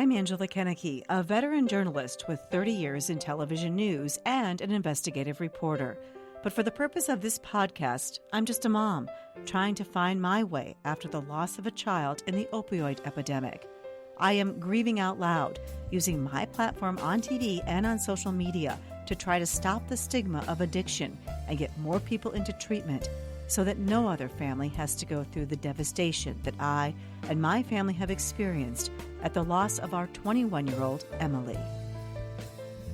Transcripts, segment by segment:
I'm Angela Kennecke, a veteran journalist with 30 years in television news and an investigative reporter. But for the purpose of this podcast, I'm just a mom trying to find my way after the loss of a child in the opioid epidemic. I am grieving out loud, using my platform on TV and on social media to try to stop the stigma of addiction and get more people into treatment so that no other family has to go through the devastation that I and my family have experienced at the loss of our 21-year-old Emily.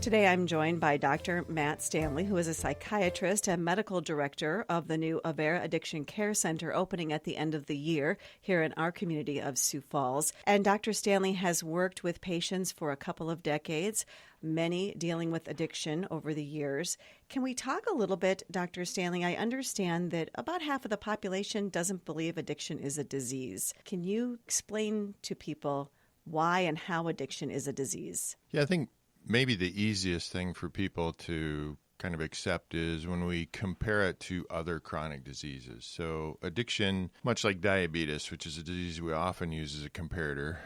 Today I'm joined by Dr. Matt Stanley, who is a psychiatrist and medical director of the new Avera Addiction Care Center opening at the end of the year here in our community of Sioux Falls. And Dr. Stanley has worked with patients for a couple of decades, many dealing with addiction over the years. Can we talk a little bit, Dr. Stanley? I understand that about half of the population doesn't believe addiction is a disease. Can you explain to people why and how addiction is a disease? Yeah, I think maybe the easiest thing for people to kind of accept is when we compare it to other chronic diseases. So addiction, much like diabetes, which is a disease we often use as a comparator,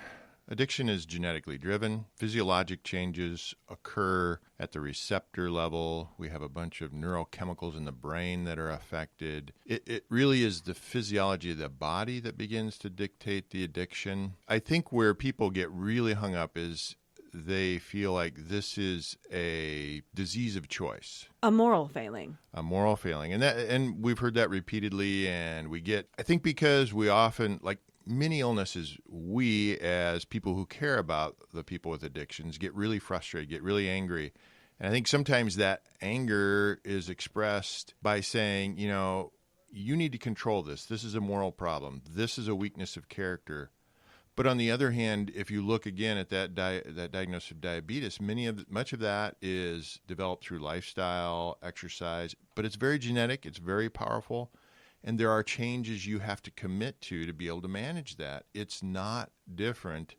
addiction is genetically driven. Physiologic changes occur at the receptor level. We have a bunch of neurochemicals in the brain that are affected. It really is the physiology of the body that begins to dictate the addiction. I think where people get really hung up is they feel like this is a disease of choice. A moral failing. A moral failing. And we've heard that repeatedly, and I think because we often, like many illnesses, we as people who care about the people with addictions get really frustrated, get really angry. And I think sometimes that anger is expressed by saying, you need to control this. This is a moral problem. This is a weakness of character. But on the other hand, if you look again at that diagnosis of diabetes, much of that is developed through lifestyle, exercise, but it's very genetic, it's very powerful, and there are changes you have to commit to be able to manage that. It's not different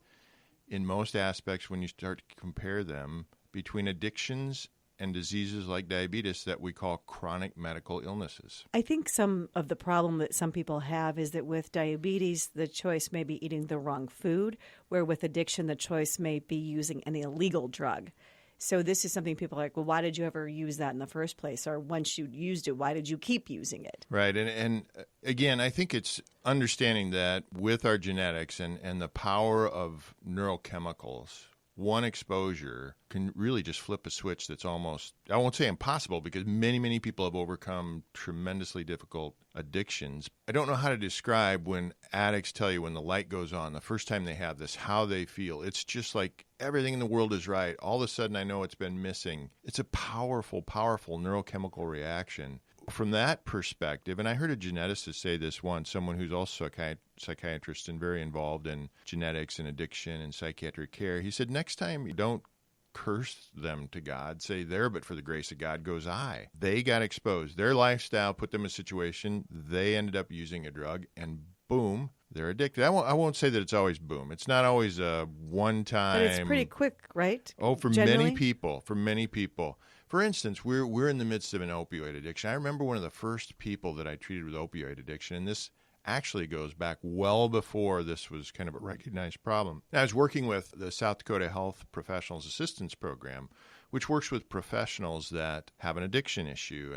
in most aspects when you start to compare them between addictions and diseases like diabetes that we call chronic medical illnesses. I think some of the problem that some people have is that with diabetes, the choice may be eating the wrong food, where with addiction, the choice may be using an illegal drug. So this is something people are like, well, why did you ever use that in the first place? Or once you used it, why did you keep using it? Right. And again, I think it's understanding that with our genetics and the power of neurochemicals, one exposure can really just flip a switch that's almost, I won't say impossible, because many, many people have overcome tremendously difficult addictions. I don't know how to describe when addicts tell you when the light goes on, the first time they have this, how they feel. It's just like everything in the world is right. All of a sudden, I know it's been missing. It's a powerful, powerful neurochemical reaction. From that perspective, and I heard a geneticist say this once, someone who's also a psychiatrist and very involved in genetics and addiction and psychiatric care, he said, next time you don't curse them to God, say there, but for the grace of God goes I. They got exposed. Their lifestyle put them in a situation, they ended up using a drug, and boom, they're addicted. I won't say that it's always boom. It's not always a one-time. But it's pretty quick, right? Oh, for generally? many people. For instance, we're in the midst of an opioid addiction. I remember one of the first people that I treated with opioid addiction, and this actually goes back well before this was kind of a recognized problem. I was working with the South Dakota Health Professionals Assistance Program, which works with professionals that have an addiction issue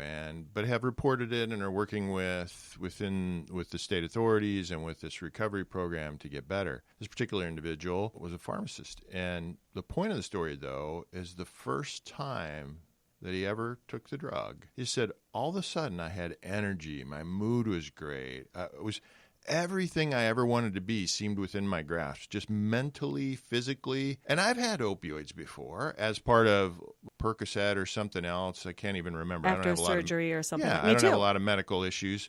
but have reported it and are working with the state authorities and with this recovery program to get better. This particular individual was a pharmacist, and the point of the story, though, is the first time that he ever took the drug, he said, all of a sudden I had energy. My mood was great. It was everything I ever wanted to be seemed within my grasp, just mentally, physically. And I've had opioids before as part of Percocet or something else. I can't even remember. After surgery or something. Yeah, I don't have a lot of medical issues.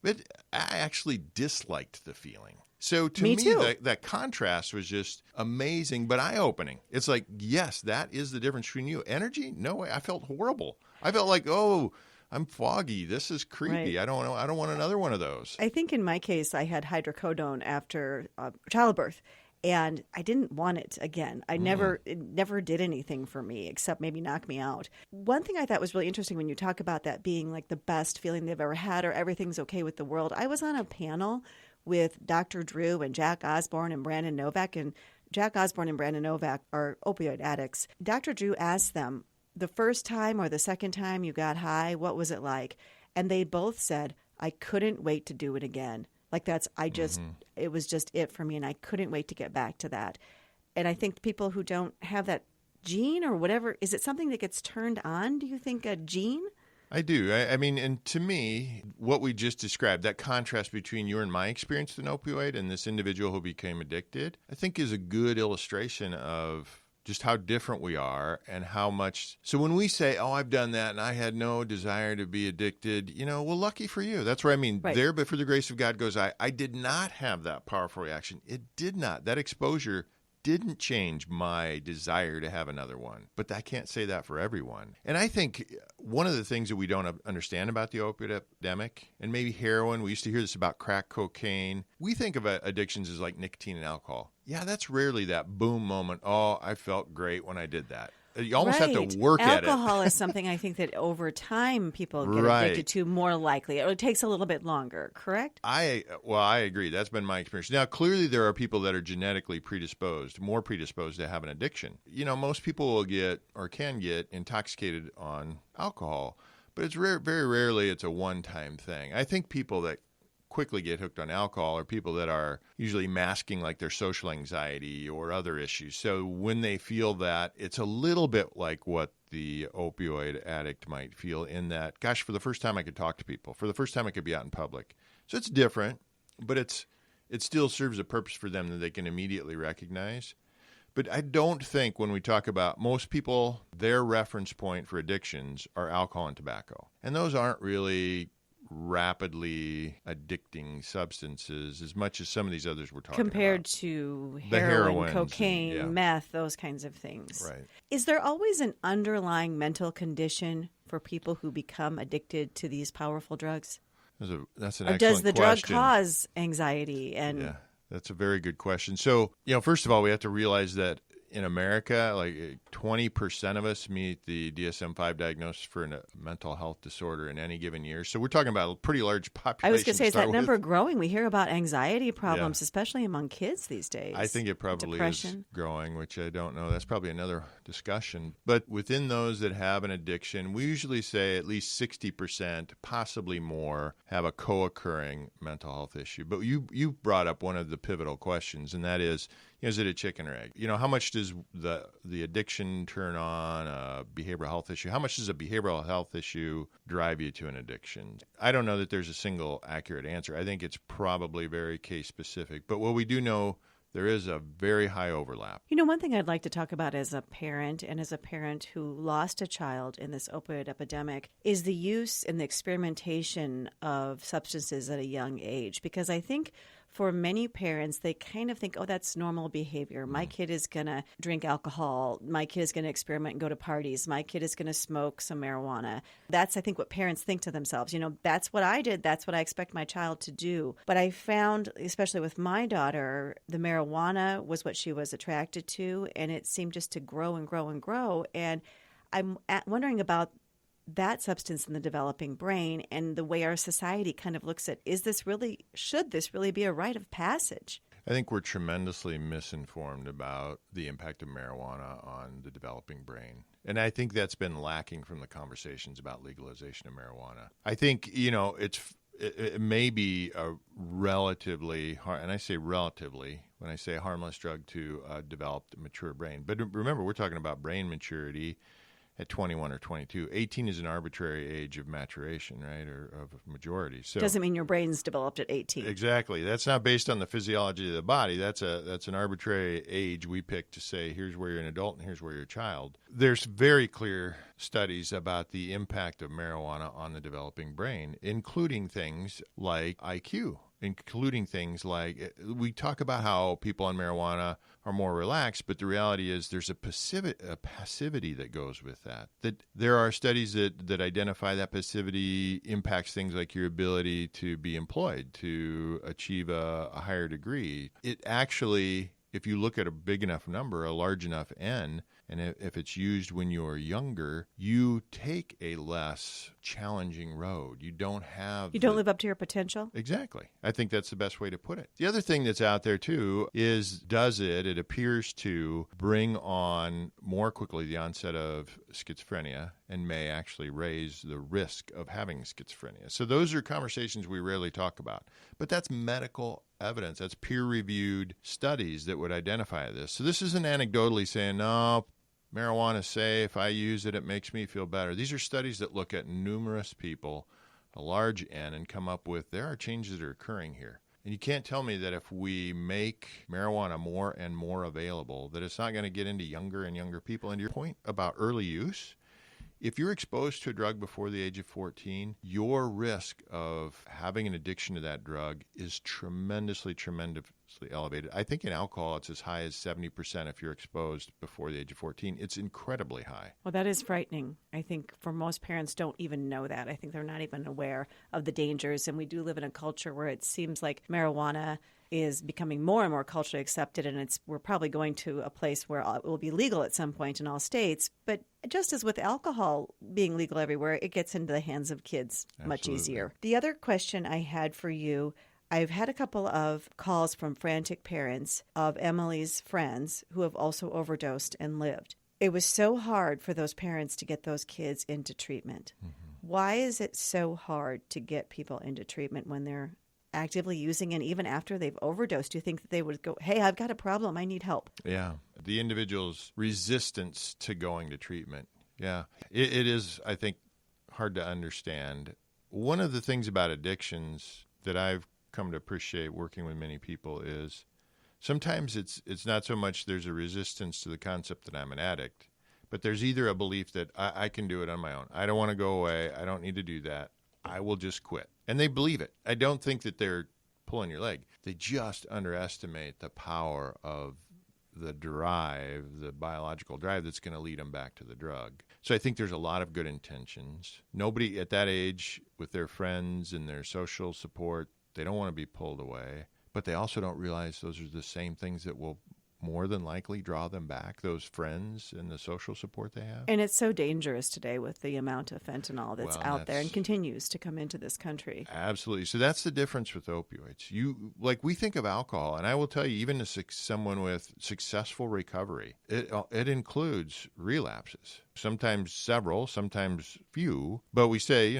But I actually disliked the feeling. So to me that contrast was just amazing, but eye-opening. It's like, yes, that is the difference between you. Energy? No way. I felt horrible. I felt like, I'm foggy. This is creepy. Right. I don't want another one of those. I think in my case, I had hydrocodone after childbirth, and I didn't want it again. It never did anything for me except maybe knock me out. One thing I thought was really interesting when you talk about that being like the best feeling they've ever had or everything's okay with the world. I was on a panel with Dr. Drew and Jack Osborne and Brandon Novak, and Jack Osborne and Brandon Novak are opioid addicts. Dr. Drew asked them, the first time or the second time you got high, what was it like? And they both said, I couldn't wait to do it again. Like it was just it for me, and I couldn't wait to get back to that. And I think people who don't have that gene or whatever, is it something that gets turned on, do you think, a gene? I do. I mean, and to me, what we just described, that contrast between your and my experience with an opioid and this individual who became addicted, I think is a good illustration of just how different we are and how much. So when we say, oh, I've done that and I had no desire to be addicted, well, lucky for you. That's where I mean, right. There, but for the grace of God goes I did not have that powerful reaction. It did not. That exposure didn't change my desire to have another one. But I can't say that for everyone. And I think one of the things that we don't understand about the opioid epidemic, and maybe heroin, we used to hear this about crack cocaine. We think of addictions as like nicotine and alcohol. Yeah, that's rarely that boom moment. Oh, I felt great when I did that. You almost have to work at it. Alcohol is something I think that over time people get addicted to more likely. It takes a little bit longer, correct? I agree. That's been my experience. Now, clearly there are people that are genetically predisposed, more predisposed to have an addiction. Most people will get or can get intoxicated on alcohol, but it's rare. Very rarely it's a one-time thing. I think people that quickly get hooked on alcohol are people that are usually masking like their social anxiety or other issues. So when they feel that, it's a little bit like what the opioid addict might feel in that, gosh, for the first time I could talk to people. For the first time I could be out in public. So it's different, but it still serves a purpose for them that they can immediately recognize. But I don't think when we talk about most people, their reference point for addictions are alcohol and tobacco. And those aren't really rapidly addicting substances as much as some of these others we're talking compared about. To heroin, cocaine, meth, those kinds of things. Right. Is there always an underlying mental condition for people who become addicted to these powerful drugs? That's an excellent question. Or does the drug cause anxiety? Yeah, that's a very good question. So, first of all, we have to realize that in America, like 20% of us meet the DSM-5 diagnosis for a mental health disorder in any given year. So we're talking about a pretty large population. I was going to say, is that number growing? We hear about anxiety problems, especially among kids these days. I think it probably is growing, which I don't know. That's probably another discussion. But within those that have an addiction, we usually say at least 60%, possibly more, have a co-occurring mental health issue. But you brought up one of the pivotal questions, and that is it a chicken or egg? How much does the addiction turn on a behavioral health issue? How much does a behavioral health issue drive you to an addiction? I don't know that there's a single accurate answer. I think it's probably very case specific. But what we do know, there is a very high overlap. One thing I'd like to talk about as a parent and as a parent who lost a child in this opioid epidemic is the use and the experimentation of substances at a young age. Because I think for many parents, they kind of think, oh, that's normal behavior. My kid is going to drink alcohol. My kid is going to experiment and go to parties. My kid is going to smoke some marijuana. That's, I think, what parents think to themselves. That's what I did. That's what I expect my child to do. But I found, especially with my daughter, the marijuana was what she was attracted to, and it seemed just to grow and grow and grow. And I'm wondering about that substance in the developing brain and the way our society kind of looks at, should this really be a rite of passage? I think we're tremendously misinformed about the impact of marijuana on the developing brain. And I think that's been lacking from the conversations about legalization of marijuana. I think, it may be a relatively, and I say relatively, when I say a harmless drug to a developed, mature brain. But remember, we're talking about brain maturity at 21 or 22. 18 is an arbitrary age of maturation, right, or of majority. So doesn't mean your brain's developed at 18. Exactly. That's not based on the physiology of the body. That's an arbitrary age we pick to say, here's where you're an adult and here's where you're a child. There's very clear studies about the impact of marijuana on the developing brain, including things like IQ. Including things like, we talk about how people on marijuana are more relaxed, but the reality is there's a passivity that goes with that. That there are studies that identify that passivity impacts things like your ability to be employed, to achieve a higher degree. It actually if you look at a big enough number, a large enough N, and if it's used when you're younger, you take a less challenging road. You don't live up to your potential? Exactly. I think that's the best way to put it. The other thing that's out there, too, is it appears to bring on more quickly the onset of schizophrenia and may actually raise the risk of having schizophrenia. So those are conversations we rarely talk about. But that's medical evidence. That's peer-reviewed studies that would identify this. So this isn't anecdotally saying, no, marijuana is safe, I use it, it makes me feel better. These are studies that look at numerous people, a large N, and come up with there are changes that are occurring here. And you can't tell me that if we make marijuana more and more available, that it's not going to get into younger and younger people. And to your point about early use, if you're exposed to a drug before the age of 14, your risk of having an addiction to that drug is tremendously elevated. I think in alcohol, it's as high as 70% if you're exposed before the age of 14. It's incredibly high. Well, that is frightening. I think for most parents don't even know that. I think they're not even aware of the dangers. And we do live in a culture where it seems like marijuana is becoming more and more culturally accepted, and we're probably going to a place where it will be legal at some point in all states. But just as with alcohol being legal everywhere, it gets into the hands of kids much easier. The other question I had for you, I've had a couple of calls from frantic parents of Emily's friends who have also overdosed and lived. It was so hard for those parents to get those kids into treatment. Mm-hmm. Why is it so hard to get people into treatment when they're actively using it, even after they've overdosed? Do you think that they would go, hey, I've got a problem, I need help? Yeah. The individual's resistance to going to treatment. Yeah. It is, I think, hard to understand. One of the things about addictions that I've come to appreciate working with many people is sometimes it's not so much there's a resistance to the concept that I'm an addict, but there's either a belief that I can do it on my own. I don't want to go away. I don't need to do that. I will just quit. And they believe it. I don't think that they're pulling your leg. They just underestimate the power of the drive, the biological drive that's going to lead them back to the drug. So I think there's a lot of good intentions. Nobody at that age with their friends and their social support, they don't want to be pulled away. But they also don't realize those are the same things that will more than likely draw them back, those friends and the social support they have. And it's so dangerous today with the amount of fentanyl that's out there and continues to come into this country. Absolutely. So that's the difference with opioids. We think of alcohol, and I will tell you, even someone with successful recovery, it includes relapses, sometimes several, sometimes few, but we say,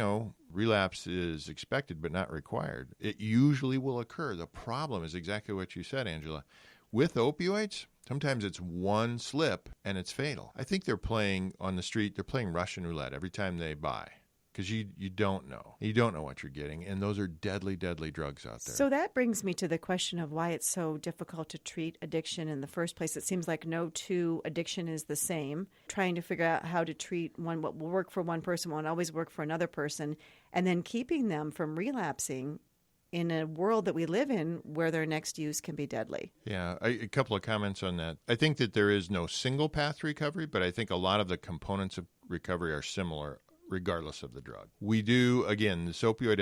relapse is expected but not required. It usually will occur. The problem is exactly what you said, Angela. With opioids, sometimes it's one slip and it's fatal. I think they're playing on the street, they're playing Russian roulette every time they buy because you don't know. You don't know what you're getting, and those are deadly, deadly drugs out there. So that brings me to the question of why it's so difficult to treat addiction in the first place. It seems like no two addiction is the same. Trying to figure out how to treat one, what will work for one person won't always work for another person, and then keeping them from relapsing in a world that we live in where their next use can be deadly. Yeah, a couple of comments on that. I think that there is no single path to recovery, but I think a lot of the components of recovery are similar regardless of the drug. We do, again, this opioid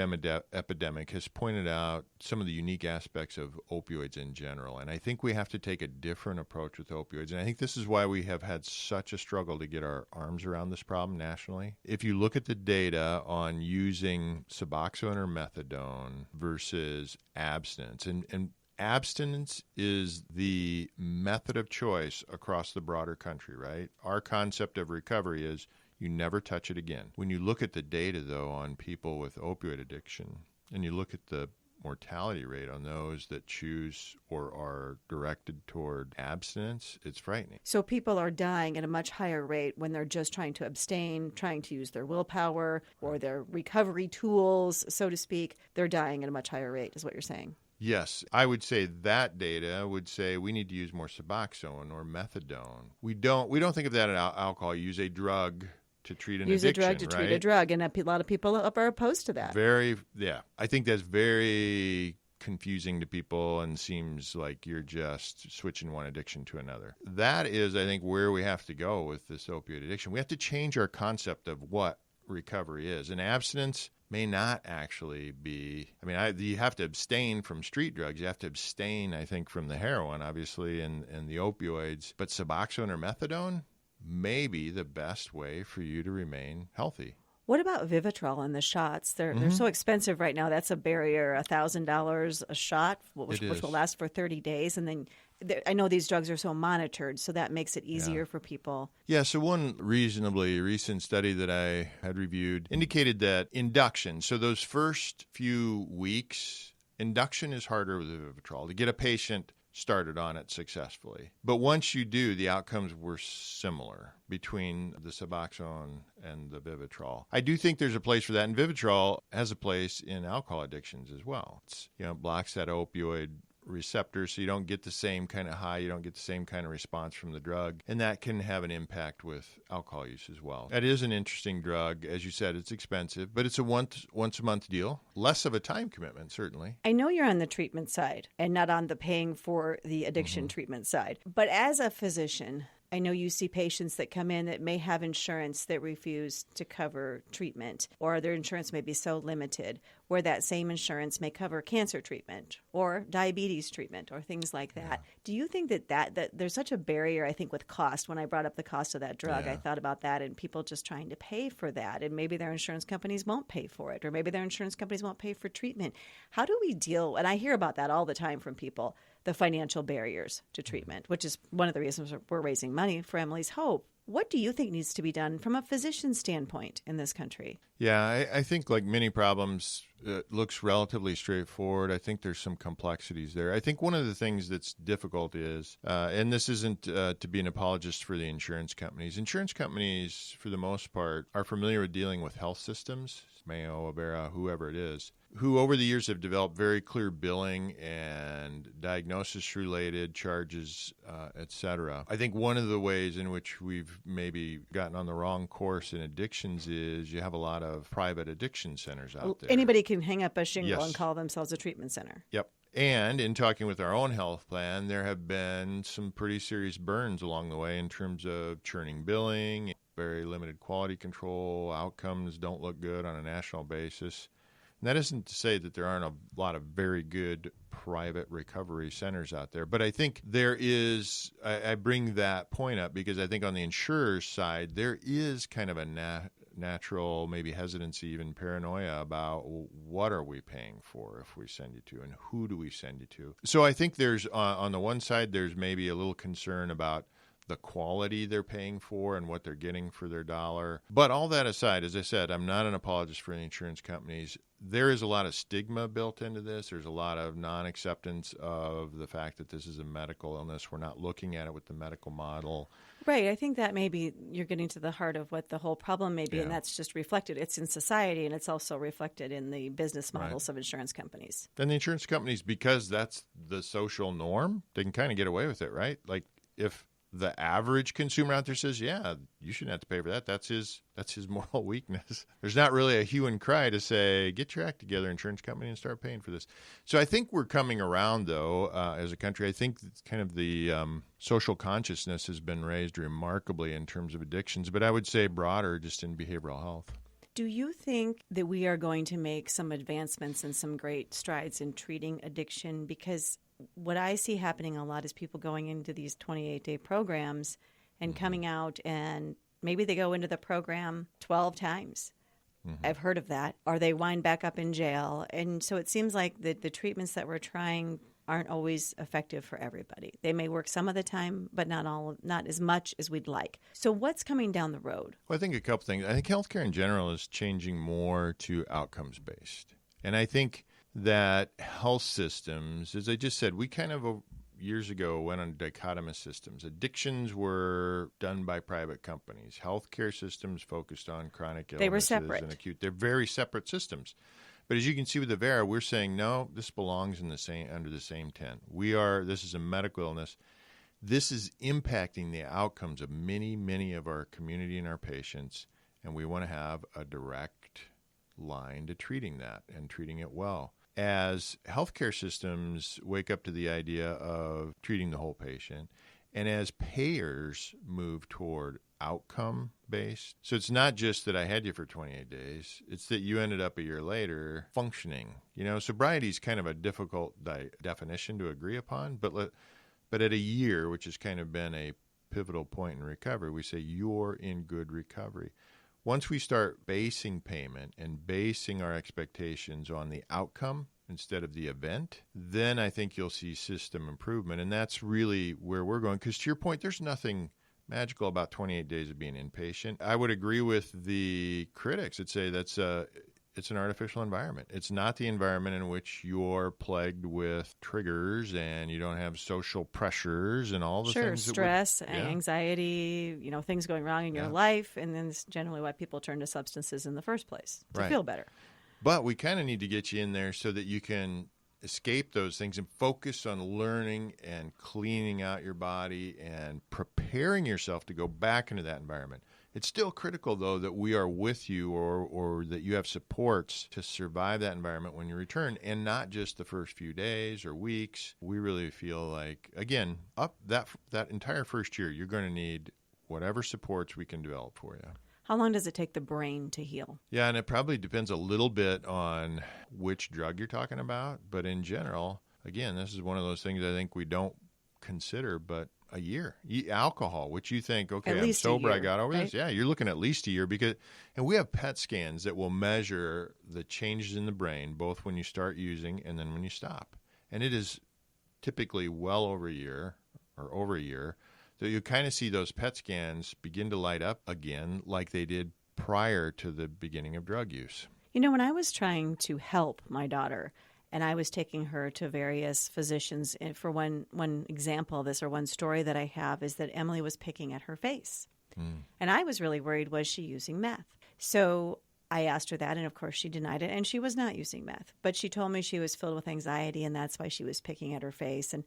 epidemic has pointed out some of the unique aspects of opioids in general, and I think we have to take a different approach with opioids, and I think this is why we have had such a struggle to get our arms around this problem nationally. If you look at the data on using Suboxone or methadone versus abstinence, and abstinence is the method of choice across the broader country, right? Our concept of recovery is you never touch it again. When you look at the data, though, on people with opioid addiction, and you look at the mortality rate on those that choose or are directed toward abstinence, it's frightening. So people are dying at a much higher rate when they're just trying to abstain, trying to use their willpower or their recovery tools, so to speak. They're dying at a much higher rate, is what you're saying. Yes, I would say that data would say we need to use more Suboxone or methadone. We don't think of that in alcohol. You use a drug to treat an addiction, a drug to right? treat a drug, and a lot of people are opposed to that. I think that's very confusing to people and seems like you're just switching one addiction to another. That is, I think, where we have to go with this opioid addiction. We have to change our concept of what recovery is. And abstinence may not actually be, you have to abstain from street drugs. You have to abstain, I think, from the heroin, obviously, and the opioids. But Suboxone or methadone may be the best way for you to remain healthy. What about Vivitrol and the shots? They're so expensive right now. That's a barrier, $1,000 a shot, which will last for 30 days. And then I know these drugs are so monitored, so that makes it easier for people. Yeah, so one reasonably recent study that I had reviewed indicated that induction, so those first few weeks, induction is harder with Vivitrol to get a patient started on it successfully. But once you do, the outcomes were similar between the Suboxone and the Vivitrol. I do think there's a place for that, and Vivitrol has a place in alcohol addictions as well. It's, blocks that opioid receptor, so you don't get the same kind of high, you don't get the same kind of response from the drug, and that can have an impact with alcohol use as well. That is an interesting drug. As you said, it's expensive, but it's a once a month deal. Less of a time commitment, certainly. I know you're on the treatment side and not on the paying for the addiction treatment side, but as a physician, I know you see patients that come in that may have insurance that refuse to cover treatment, or their insurance may be so limited where that same insurance may cover cancer treatment or diabetes treatment or things like that. Yeah. Do you think that there's such a barrier, I think, with cost? When I brought up the cost of that drug, I thought about that and people just trying to pay for that, and maybe their insurance companies won't pay for it, or maybe their insurance companies won't pay for treatment. How do we deal, and I hear about that all the time from people, the financial barriers to treatment, which is one of the reasons we're raising money for Emily's Hope. What do you think needs to be done from a physician standpoint in this country? Yeah, I think like many problems, it looks relatively straightforward. I think there's some complexities there. I think one of the things that's difficult is, and this isn't to be an apologist for the insurance companies. Insurance companies, for the most part, are familiar with dealing with health systems, Mayo, Avera, whoever it is, who over the years have developed very clear billing and diagnosis-related charges, et cetera. I think one of the ways in which we've maybe gotten on the wrong course in addictions is you have a lot of private addiction centers out there. Anybody can hang up a shingle and call themselves a treatment center. Yep. And in talking with our own health plan, there have been some pretty serious burns along the way in terms of churning billing, very limited quality control, outcomes don't look good on a national basis. And that isn't to say that there aren't a lot of very good private recovery centers out there. But I think there is, I bring that point up because I think on the insurer's side, there is kind of a natural maybe hesitancy, even paranoia about what are we paying for if we send you to, and who do we send you to. So I think there's, on the one side, there's maybe a little concern about the quality they're paying for and what they're getting for their dollar. But all that aside, as I said, I'm not an apologist for the insurance companies. There is a lot of stigma built into this. There's a lot of non-acceptance of the fact that this is a medical illness. We're not looking at it with the medical model. Right. I think that maybe you're getting to the heart of what the whole problem may be, and that's just reflected. It's in society, and it's also reflected in the business models of insurance companies. And the insurance companies, because that's the social norm, they can kind of get away with it, right? Like if the average consumer out there says, yeah, you shouldn't have to pay for that. That's his moral weakness. There's not really a hue and cry to say, get your act together, insurance company, and start paying for this. So I think we're coming around, though, as a country. I think kind of the social consciousness has been raised remarkably in terms of addictions, but I would say broader just in behavioral health. Do you think that we are going to make some advancements and some great strides in treating addiction? Because what I see happening a lot is people going into these 28-day programs and coming out, and maybe they go into the program 12 times. I've heard of that. Or they wind back up in jail. And so it seems like the treatments that we're trying aren't always effective for everybody. They may work some of the time, but not as much as we'd like. So what's coming down the road? Well, I think a couple things. I think healthcare in general is changing more to outcomes-based. And I think that health systems, as I just said, we kind of years ago went on dichotomous systems. Addictions were done by private companies. Healthcare systems focused on chronic illnesses. They were separate. And acute. They're very separate systems. But as you can see with Avera, we're saying, no, this belongs in under the same tent. This is a medical illness. This is impacting the outcomes of many, many of our community and our patients, and we want to have a direct line to treating that and treating it well. As healthcare systems wake up to the idea of treating the whole patient, And as payers move toward outcome-based, so it's not just that I had you for 28 days, it's that you ended up a year later functioning. Sobriety is kind of a difficult definition to agree upon, but at a year, which has kind of been a pivotal point in recovery, we say you're in good recovery. Once we start basing payment and basing our expectations on the outcome instead of the event, then I think you'll see system improvement. And that's really where we're going. Because to your point, there's nothing magical about 28 days of being inpatient. I would agree with the critics that say it's an artificial environment. It's not the environment in which you're plagued with triggers and you don't have social pressures and all the things. Sure, stress, anxiety, things going wrong in your life. And then it's generally why people turn to substances in the first place, to feel better. But we kind of need to get you in there so that you can escape those things and focus on learning and cleaning out your body and preparing yourself to go back into that environment. It's still critical, though, that we are with you or that you have supports to survive that environment when you return, and not just the first few days or weeks. We really feel like, again, up that entire first year, you're going to need whatever supports we can develop for you. How long does it take the brain to heal? Yeah, and it probably depends a little bit on which drug you're talking about. But in general, again, this is one of those things I think we don't consider, but a year. Alcohol, which you think, okay, I'm sober, I got over this. Yeah, you're looking at least a year and we have PET scans that will measure the changes in the brain, both when you start using and then when you stop. And it is typically well over a year or over a year. So you kind of see those PET scans begin to light up again like they did prior to the beginning of drug use. When I was trying to help my daughter and I was taking her to various physicians, and for one example of this or one story that I have is that Emily was picking at her face. And I was really worried, was she using meth? So I asked her that, and of course she denied it, and she was not using meth. But she told me she was filled with anxiety, and that's why she was picking at her face. And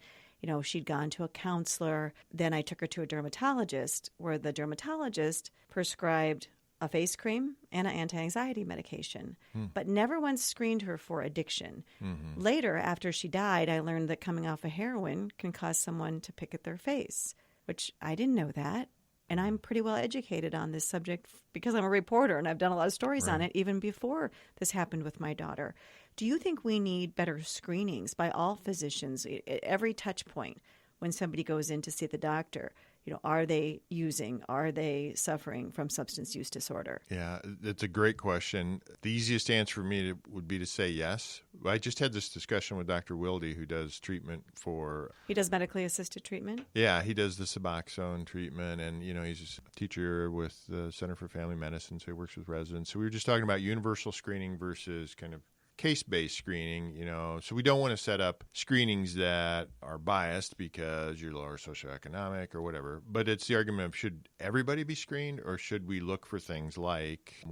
she'd gone to a counselor. Then I took her to a dermatologist, where the dermatologist prescribed a face cream and an anti-anxiety medication, but never once screened her for addiction. Later, after she died, I learned that coming off of heroin can cause someone to pick at their face, which I didn't know that. And I'm pretty well educated on this subject because I'm a reporter and I've done a lot of stories on it even before this happened with my daughter. Do you think we need better screenings by all physicians at every touch point when somebody goes in to see the doctor? Are they using? Are they suffering from substance use disorder? Yeah, that's a great question. The easiest answer for me would be to say yes. I just had this discussion with Dr. Wilde, who does treatment for... He does medically assisted treatment? Yeah, he does the Suboxone treatment, and, he's a teacher with the Center for Family Medicine, so he works with residents. So we were just talking about universal screening versus kind of case-based screening, so we don't want to set up screenings that are biased because you're lower socioeconomic or whatever. But it's the argument of, should everybody be screened, or should we look for things like,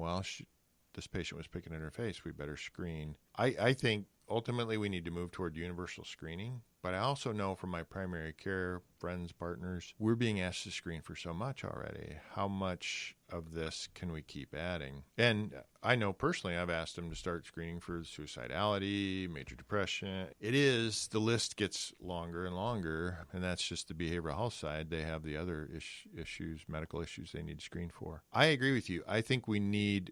this patient was picking at her face, we better screen. I think ultimately we need to move toward universal screening. But I also know from my primary care friends, partners, we're being asked to screen for so much already. How much of this can we keep adding? And I know personally I've asked them to start screening for suicidality, major depression. The list gets longer and longer, and that's just the behavioral health side. They have the other issues, medical issues they need to screen for. I agree with you. I think we need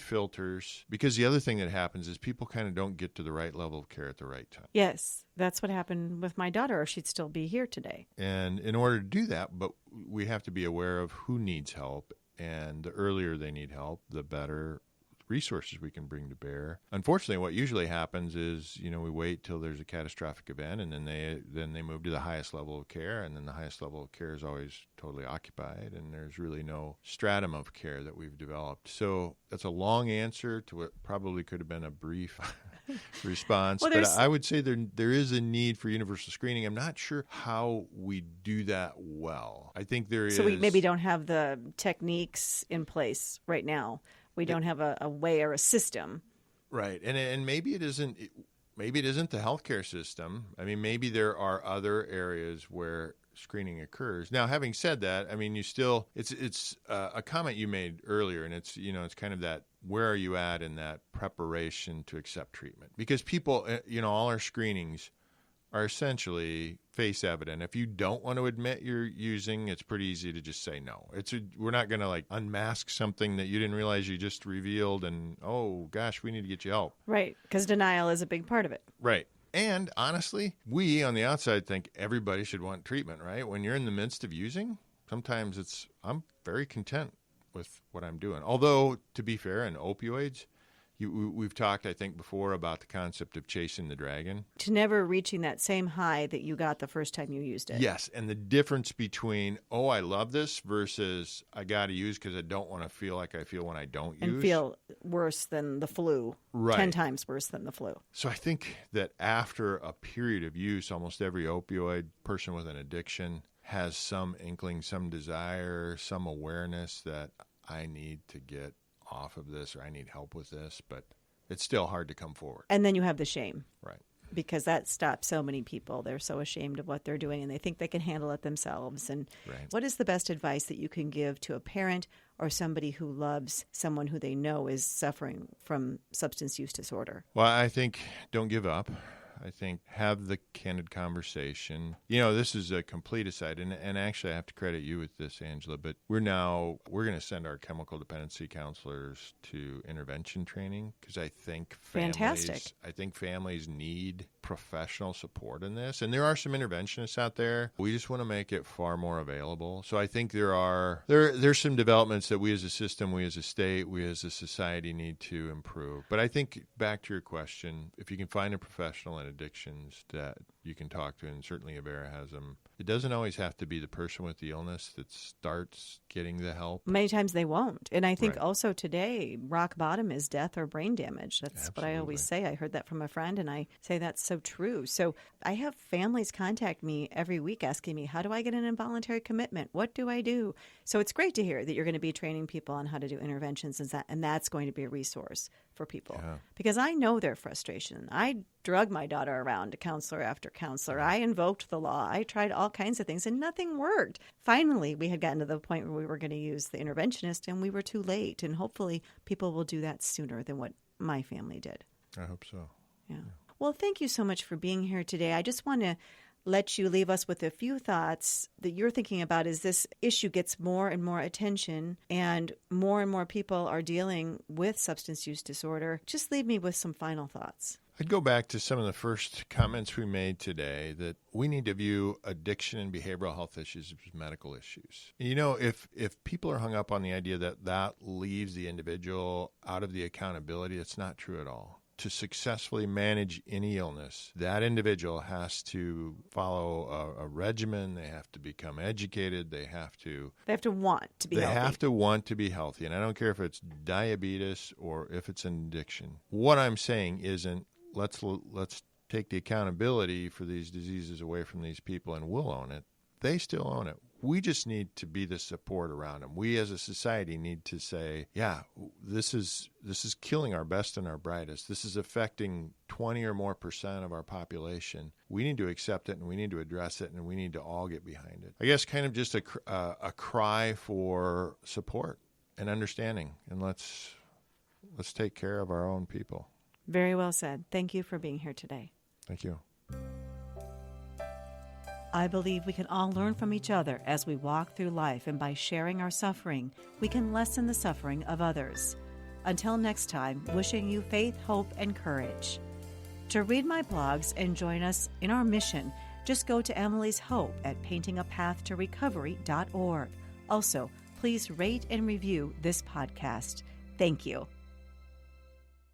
filters, because the other thing that happens is people kind of don't get to the right level of care at the right time. Yes, that's what happened with my daughter, or she'd still be here today. And in order to do that, but we have to be aware of who needs help, and the earlier they need help, the better resources we can bring to bear. Unfortunately, what usually happens is, we wait till there's a catastrophic event, and then they move to the highest level of care, and then the highest level of care is always totally occupied, and there's really no stratum of care that we've developed. So that's a long answer to what probably could have been a brief response. But I would say there is a need for universal screening. I'm not sure how we do that well. I think there is. So we maybe don't have the techniques in place right now. We don't have a way or a system. Right. And maybe it isn't the healthcare system. I mean, maybe there are other areas where screening occurs. Now, having said that, I mean, it's a comment you made earlier, and it's kind of that, where are you at in that preparation to accept treatment? Because people, all our screenings are essentially face evident. If you don't want to admit you're using, it's pretty easy to just say no. We're not going to like unmask something that you didn't realize you just revealed and, oh gosh, we need to get you help. Right, because denial is a big part of it. Right. And honestly, we on the outside think everybody should want treatment, right? When you're in the midst of using, sometimes I'm very content with what I'm doing. Although, to be fair, in opioids, we've talked, I think, before about the concept of chasing the dragon. To never reaching that same high that you got the first time you used it. Yes, and the difference between, oh, I love this versus I got to use because I don't want to feel like I feel when I don't use. And feel worse than the flu. Right. 10 times worse than the flu. So I think that after a period of use, almost every opioid person with an addiction has some inkling, some desire, some awareness that I need to get off of this or I need help with this, but it's still hard to come forward. And then you have the shame. Right. Because that stops so many people. They're so ashamed of what they're doing and they think they can handle it themselves. And What is the best advice that you can give to a parent or somebody who loves someone who they know is suffering from substance use disorder? Well, I think don't give up. I think have the candid conversation. This is a complete aside, and actually I have to credit you with this, Angela, but we're going to send our chemical dependency counselors to intervention training because I think families need professional support in this. And there are some interventionists out there. We just want to make it far more available. So I think there's some developments that we as a system, we as a state, we as a society need to improve. But I think back to your question, if you can find a professional in addictions that you can talk to, and certainly Avera has them, it doesn't always have to be the person with the illness that starts getting the help. Many times they won't. And I think also today, rock bottom is death or brain damage. That's Absolutely. what I always say. I heard that from a friend, and I say that's so true. So I have families contact me every week asking me, how do I get an involuntary commitment? What do I do? So it's great to hear that you're going to be training people on how to do interventions, and that's going to be a resource for people. Yeah. Because I know their frustration. I drug my daughter around to counselor after counselor. I invoked the law. I tried all kinds of things, and nothing worked. Finally, we had gotten to the point where we were going to use the interventionist, and we were too late. And hopefully people will do that sooner than what my family did. I hope so. Yeah. Well, thank you so much for being here today. I just want to let you leave us with a few thoughts that you're thinking about as this issue gets more and more attention and more people are dealing with substance use disorder. Just leave me with some final thoughts. I'd go back to some of the first comments we made today that we need to view addiction and behavioral health issues as medical issues. If people are hung up on the idea that leaves the individual out of the accountability, that's not true at all. To successfully manage any illness, that individual has to follow a regimen. They have to become educated. They have to want to be healthy. They have to want to be healthy. And I don't care if it's diabetes or if it's an addiction. What I'm saying isn't let's take the accountability for these diseases away from these people and we'll own it. They still own it. We just need to be the support around them. We as a society need to say, yeah, this is killing our best and our brightest. This is affecting 20 or more % of our population. We need to accept it and we need to address it and we need to all get behind it. I guess kind of just a cry for support and understanding, and let's take care of our own people. Very well said. Thank you for being here today. Thank you. I believe we can all learn from each other as we walk through life, and by sharing our suffering, we can lessen the suffering of others. Until next time, wishing you faith, hope, and courage. To read my blogs and join us in our mission, just go to Emily's Hope at paintingapathttorecovery.org. Also, please rate and review this podcast. Thank you.